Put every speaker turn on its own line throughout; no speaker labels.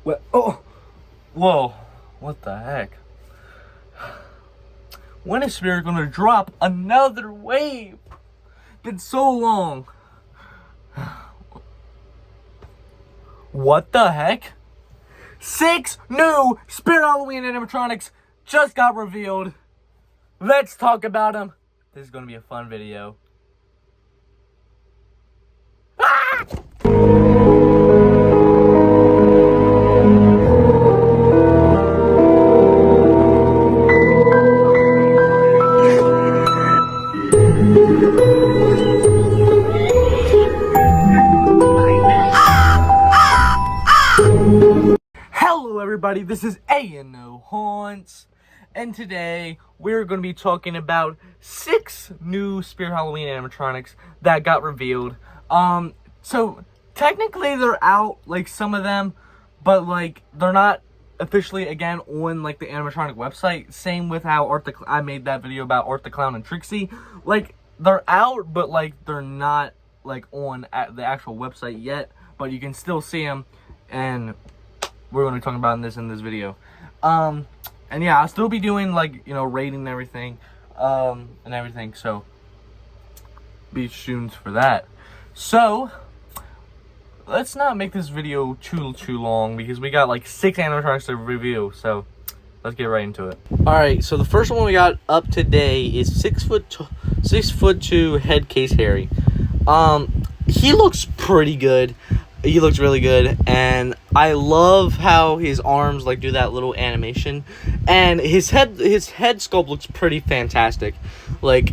What? Oh, whoa! What the heck? When is Spirit gonna drop another wave? Been so long. What the heck? 6 new Spirit Halloween animatronics just got revealed. Let's talk about them. This is gonna be a fun video. Ah! Hello everybody, this is ANIMATRONIcs, and today we're going to be talking about 6 new Spirit Halloween animatronics that got revealed. So technically they're out, like some of them, but like they're not officially again on like the animatronic website. Same with how I made that video about Art the Clown and Trixie. Like they're out, but like they're not like on at the actual website yet, but you can still see them, and we're going to be talking about in this video. And yeah, I'll still be doing like, you know, rating and everything, so be tuned for that. So let's not make this video too long, because we got like 6 animatronics to review, so let's get right into it. Alright, so the first one we got up today is 6'2" head case Harry. He looks pretty good. He looks really good, and I love how his arms like do that little animation, and his head sculpt looks pretty fantastic. Like,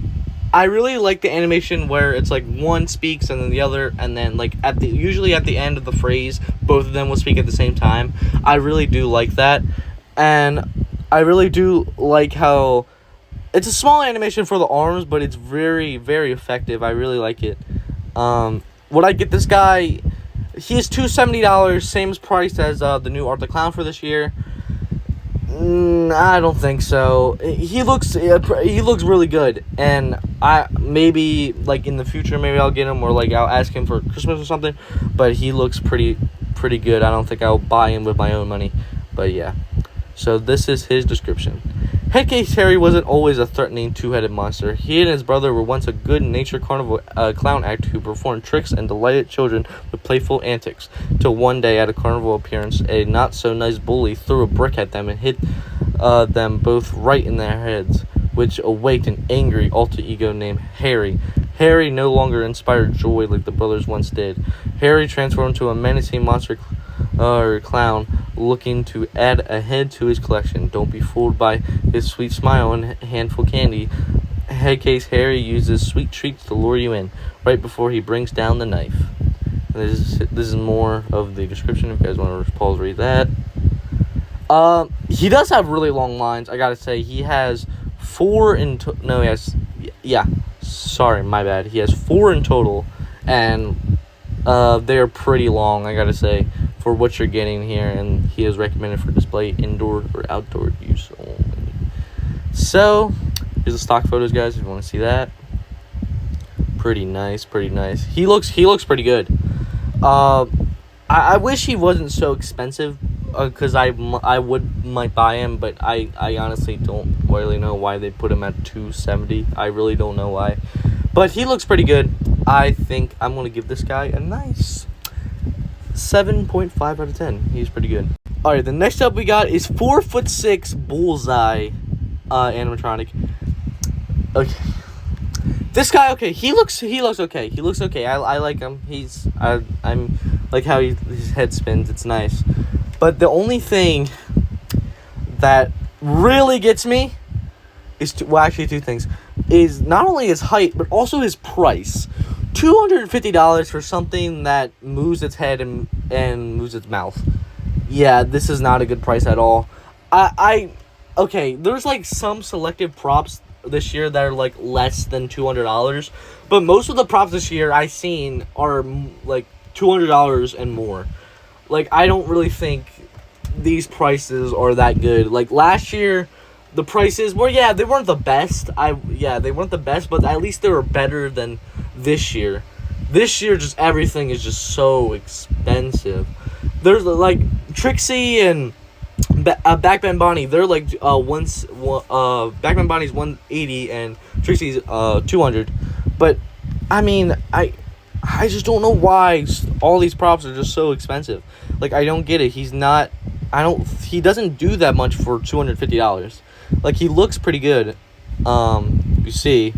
I really like the animation where it's like one speaks and then the other, and then like usually at the end of the phrase both of them will speak at the same time. I really do like that, and I really do like how it's a small animation for the arms, but it's very, very effective. I really like it. Would I get this guy? He is $270, same price as the new Art the Clown for this year. I don't think so. He looks really good, and maybe like in the future maybe I'll get him, or like I'll ask him for Christmas or something. But he looks pretty good. I don't think I'll buy him with my own money, but yeah. So this is his description. Headcase Harry wasn't always a threatening two-headed monster. He and his brother were once a good-natured carnival clown act who performed tricks and delighted children with playful antics. Till one day at a carnival appearance, a not-so-nice bully threw a brick at them and hit them both right in their heads, which awaked an angry alter ego named Harry. Harry no longer inspired joy like the brothers once did. Harry transformed into a menacing monster clown looking to add a head to his collection. Don't be fooled by his sweet smile and handful candy. Headcase Harry uses sweet treats to lure you in right before he brings down the knife. This is more of the description if you guys want to pause read that. He does have really long lines. I gotta say, he has 4 in no, he has, yeah, sorry, my bad. He has 4 in total, and they're pretty long, I gotta say, for what you're getting here, and he is recommended for display indoor or outdoor use only. So here's the stock photos, guys, if you want to see that. Pretty nice. He looks pretty good. I wish he wasn't so expensive, because I might buy him, but I honestly don't really know why they put him at $270. I really don't know why, but he looks pretty good. I think I'm gonna give this guy a nice 7.5 out of 10. He's pretty good. Alright, the next up we got is 4'6" Bullseye animatronic. Okay. This guy, okay, he looks okay. He looks okay. I like him. I'm like how his head spins. It's nice. But the only thing that really gets me is actually 2 things. Is not only his height, but also his price. $250 for something that moves its head and moves its mouth. Yeah, this is not a good price at all. Okay, there's like some selective props this year that are like less than $200, but most of the props this year I've seen are like $200 and more. Like, I don't really think these prices are that good. Like last year, the prices were, yeah, they weren't the best. They weren't the best, but at least they were better than this year. This year, just everything is just so expensive. There's like Trixie and Backbend Bonnie. They're like Backbend Bonnie's 180 and Trixie's 200. But I mean, I just don't know why all these props are just so expensive. Like, I don't get it. He doesn't do that much for $250. Like, he looks pretty good. You see,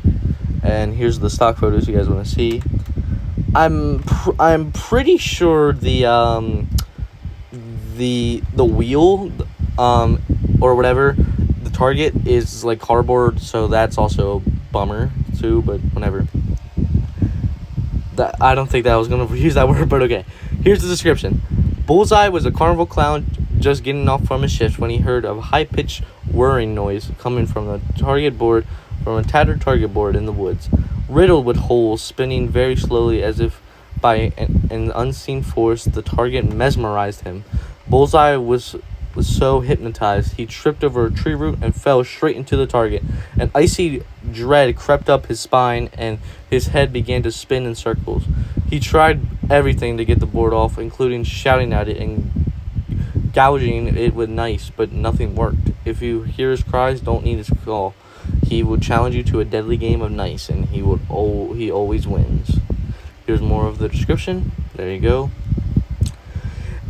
and here's the stock photos you guys want to see. I'm pretty sure the wheel or whatever, the target is like cardboard, so that's also a bummer too, but whatever. I don't think that I was gonna use that word, but okay. Here's the description. Bullseye was a carnival clown just getting off from his shift when he heard a high-pitched whirring noise coming from a tattered target board in the woods, riddled with holes, spinning very slowly as if by an unseen force. The target mesmerized him. Bullseye was so hypnotized, he tripped over a tree root and fell straight into the target. An icy dread crept up his spine, and his head began to spin in circles. He tried everything to get the board off, including shouting at it and gouging it with knives, but nothing worked. If you hear his cries, don't need his call. He would challenge you to a deadly game of knives, and he always wins. Here's more of the description. There you go.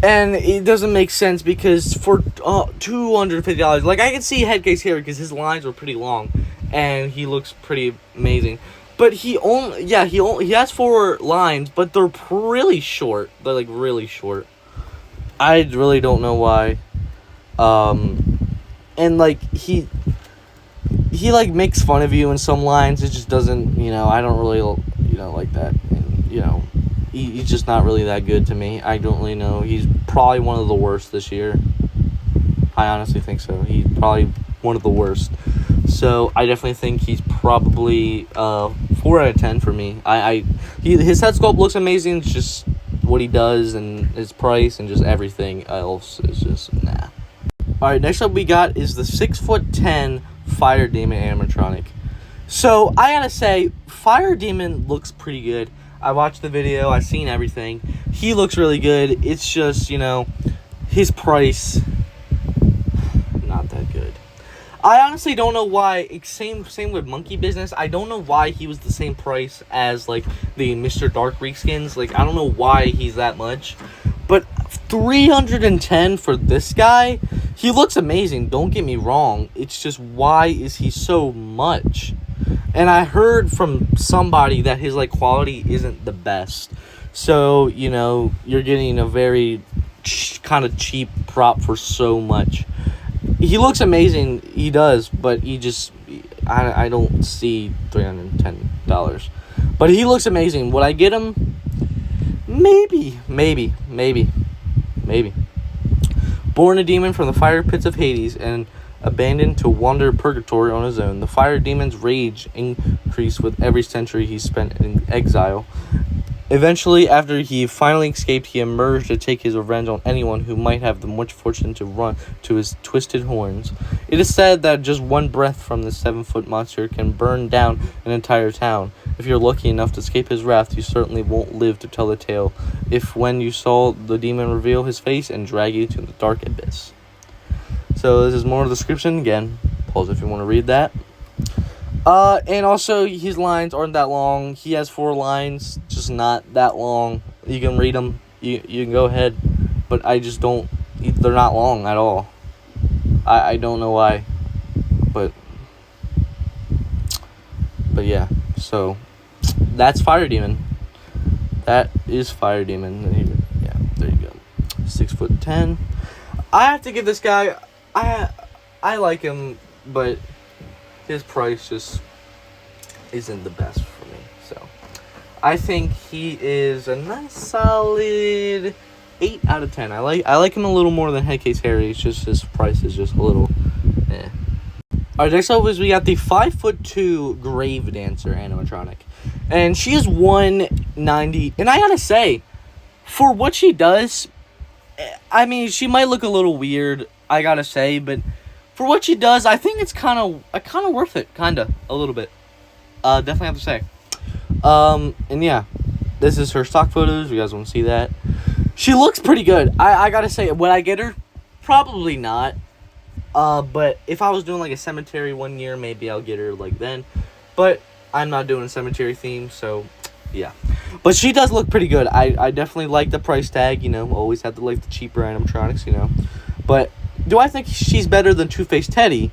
And it doesn't make sense because for $250, like, I can see Headcase here because his lines are pretty long, and he looks pretty amazing. But he has 4 lines, but they're really short. They're like really short. I really don't know why. And like he like makes fun of you in some lines. It just doesn't, I don't really, like that. And, he's just not really that good to me. I don't really know. He's probably one of the worst this year. I honestly think so. He's probably one of the worst. So I definitely think he's probably 4 out of 10 for me. His head sculpt looks amazing. It's just what he does and his price and just everything else is just nah. All right, next up we got is the 6'10" Fire Demon animatronic. So I gotta say, Fire Demon looks pretty good. I watched the video. I've seen everything. He looks really good. It's just, his price, not that good. I honestly don't know why. Same with Monkey Business. I don't know why he was the same price as, like, the Mr. Dark reskins. Like, I don't know why he's that much. But $310 for this guy? He looks amazing. Don't get me wrong. It's just, why is he so much? And I heard from somebody that his, like, quality isn't the best. So, you're getting a very kind of cheap prop for so much. He looks amazing. He does. But I don't see $310. But he looks amazing. Would I get him? Maybe. Born a demon from the fire pits of Hades and abandoned to wander purgatory on his own, the fire demon's rage increased with every century he spent in exile. Eventually, after he finally escaped, he emerged to take his revenge on anyone who might have the much fortune to run to his twisted horns. It is said that just one breath from the 7-foot monster can burn down an entire town. If you're lucky enough to escape his wrath, you certainly won't live to tell the tale. When you saw the demon reveal his face and drag you to the dark abyss. So this is more of the description. Again, pause if you want to read that. And also, his lines aren't that long. He has 4 lines, just not that long. You can read them. You can go ahead. But I just don't... They're not long at all. I don't know why. But yeah. So, that's Fire Demon. That is Fire Demon. Yeah, there you go. 6'10". I have to give this guy... I like him, but... his price just isn't the best for me. So, I think he is a nice solid 8 out of 10. I like him a little more than Headcase Harry. It's just his price is just a little eh. Alright, next up is we got the 5'2" Grave Dancer animatronic. And she is $190. And I gotta say, for what she does, I mean, she might look a little weird, I gotta say, but for what she does, I think it's kind of worth it, a little bit. Definitely have to say. And yeah, this is her stock photos. You guys want to see that? She looks pretty good. I gotta say, would I get her? Probably not. But if I was doing like a cemetery one year, maybe I'll get her like then. But I'm not doing a cemetery theme, so yeah. But she does look pretty good. I definitely like the price tag, you know. Always have to like the cheaper animatronics, you know. But do I think she's better than Two-Face Teddy?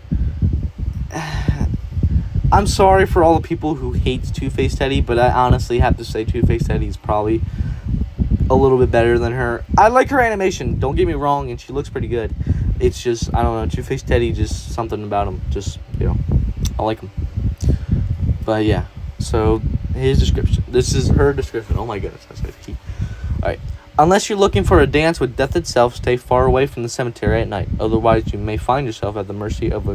I'm sorry for all the people who hate Two-Face Teddy, but I honestly have to say Two-Face Teddy is probably a little bit better than her. I like her animation, don't get me wrong, and she looks pretty good. It's just, I don't know, Two-Face Teddy, just something about him. Just, you know, I like him. But yeah, so his description. This is her description. Oh my goodness, that's good. Alright. Unless you're looking for a dance with death itself, stay far away from the cemetery at night. Otherwise, you may find yourself at the mercy of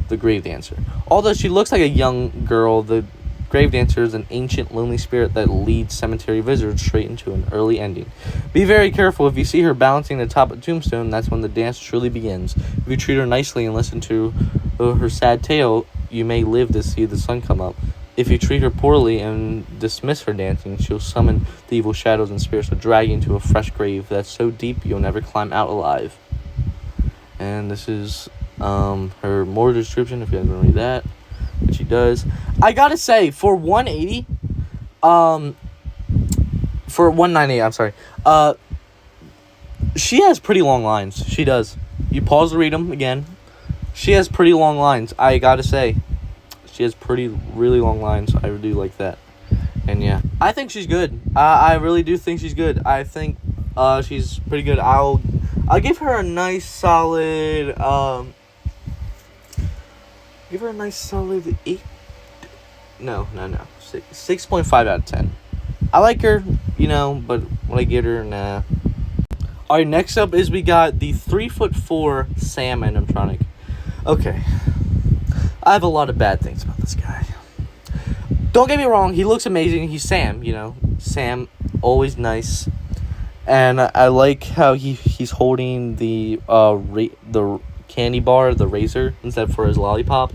the grave dancer. Although she looks like a young girl, the grave dancer is an ancient, lonely spirit that leads cemetery visitors straight into an early ending. Be very careful. If you see her balancing atop a tombstone, that's when the dance truly begins. If you treat her nicely and listen to her sad tale, you may live to see the sun come up. If you treat her poorly and dismiss her dancing, she'll summon the evil shadows and spirits to drag you into a fresh grave that's so deep you'll never climb out alive. And this is her more description, if you guys want to read that, which she does. I gotta say, for 180, for 198, I'm sorry, she has pretty long lines. She does. You pause to read them again. She has pretty long lines, I gotta say. She has really long lines. I do like that. And yeah, I think she's good. I really do think she's good. I think she's pretty good. I'll give her a nice solid give her a nice solid 8. No. 6.5 out of 10. I like her, you know, but when I get her, nah. Alright, next up is we got the 3'4" Sam animatronic. Okay. I have a lot of bad things about this guy. Don't get me wrong, he looks amazing. He's Sam, you know. Sam, always nice. And I like how he's holding the candy bar, the razor, instead for his lollipop.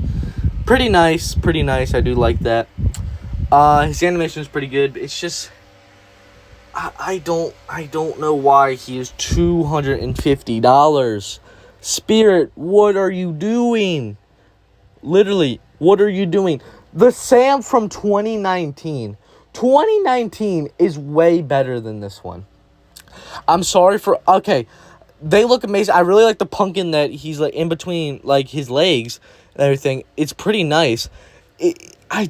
Pretty nice. I do like that. His animation is pretty good. It's just I don't know why he is $250. Spirit, what are you doing? Literally, what are you doing? The Sam from 2019. 2019 is way better than this one. I'm sorry for... Okay, they look amazing. I really like the pumpkin that he's like in between like his legs and everything. It's pretty nice. I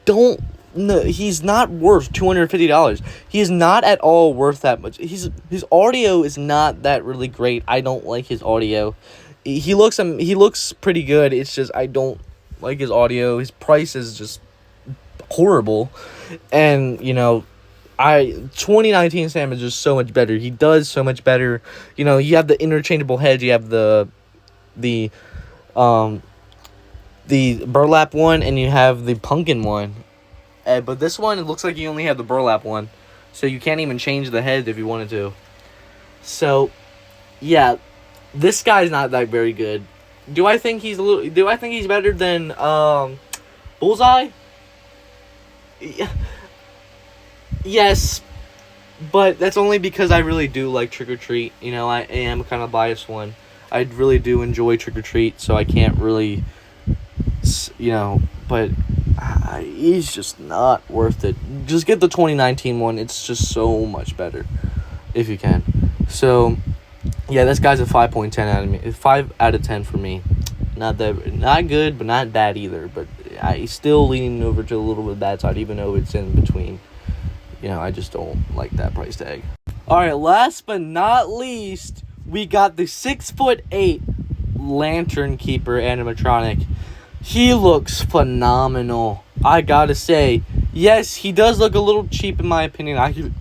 don't know. He's not worth $250. He is not at all worth that much. His audio is not that really great. I don't like his audio. He looks pretty good. It's just I don't like his audio. His price is just horrible, and you know, 2019 Sam is just so much better. He does so much better. You know, you have the interchangeable heads. You have the burlap one, and you have the pumpkin one. But this one, it looks like you only have the burlap one, so you can't even change the head if you wanted to. So, yeah. This guy's not that very good. Do I think he's better than Bullseye? Yes, but that's only because I really do like Trick or Treat. You know, I am kind of biased one. I really do enjoy Trick or Treat, so I can't really, you know. But he's just not worth it. Just get the 2019 one. It's just so much better, if you can. So. Yeah, this guy's a 5 out of 10 for me. Not good, but not bad either. But he's still leaning over to a little bit bad side, even though it's in between. You know, I just don't like that price tag. All right, last but not least, we got the 6'8" Lantern Keeper animatronic. He looks phenomenal. I gotta say, yes, he does look a little cheap in my opinion. I could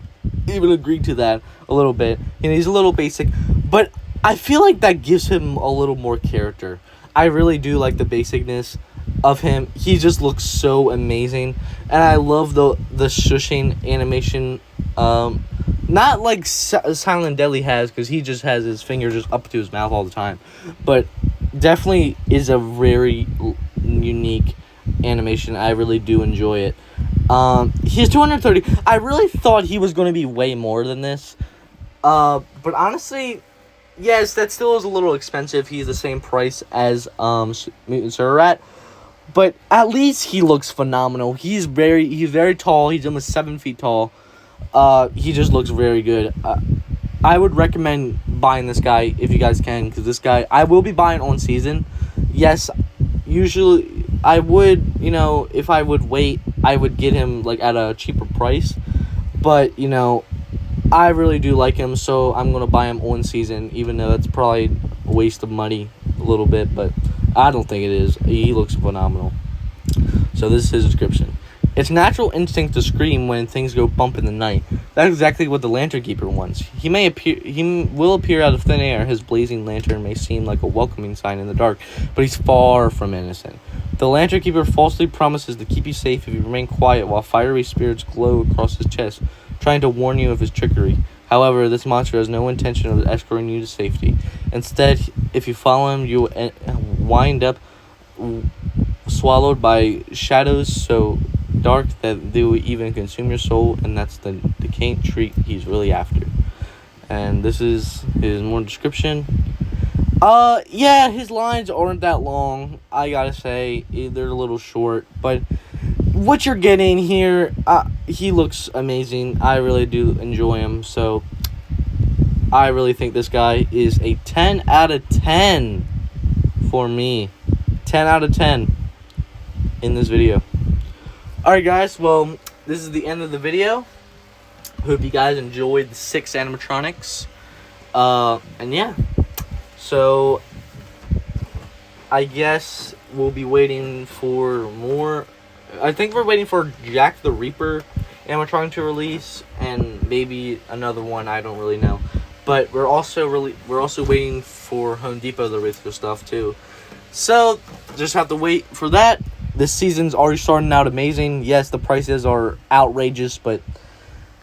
even agree to that a little bit. And he's a little basic, but I feel like that gives him a little more character. I really do like the basicness of him. He just looks so amazing, and I love the shushing animation. Not like Silent Deli has, because he just has his finger just up to his mouth all the time, but definitely is a very unique animation. I really do enjoy it. He's 230. I really thought he was going to be way more than this. But honestly, yes, that still is a little expensive. He's the same price as Mutant Rat, but at least he looks phenomenal. He's very tall. He's almost 7 feet tall. He just looks very good. I would recommend buying this guy if you guys can, because this guy, I will be buying on season. Yes, usually I would, if I would wait, I would get him like at a cheaper price. But, I really do like him, so I'm going to buy him on season, even though that's probably a waste of money a little bit, but I don't think it is. He looks phenomenal. So this is his description. It's natural instinct to scream when things go bump in the night. That's exactly what the Lantern Keeper wants. He will appear out of thin air. His blazing lantern may seem like a welcoming sign in the dark, but he's far from innocent. The Lantern Keeper falsely promises to keep you safe if you remain quiet while fiery spirits glow across his chest, trying to warn you of his trickery. However, this monster has no intention of escorting you to safety. Instead, if you follow him, you will wind up swallowed by shadows so dark that they will even consume your soul, and that's the decaying treat he's really after. And this is his more description. Yeah, his lines aren't that long, I gotta say. They're a little short, but what you're getting here, he looks amazing. I really do enjoy him, so I really think this guy is a 10 out of 10 for me. 10 out of 10 in this video. Alright guys, well, this is the end of the video. Hope you guys enjoyed the 6 animatronics. And yeah. So, I guess we'll be waiting for more. I think we're waiting for Jack the Reaper animatronic to release, and maybe another one, I don't really know. But we're also waiting for Home Depot to release their stuff too. So, just have to wait for that. This season's already starting out amazing. Yes, the prices are outrageous, but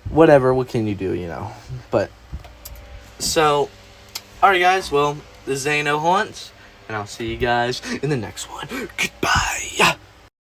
whatever. What can you do, But, so, alright guys, well, this is Zano Hunt, and I'll see you guys in the next one. Goodbye.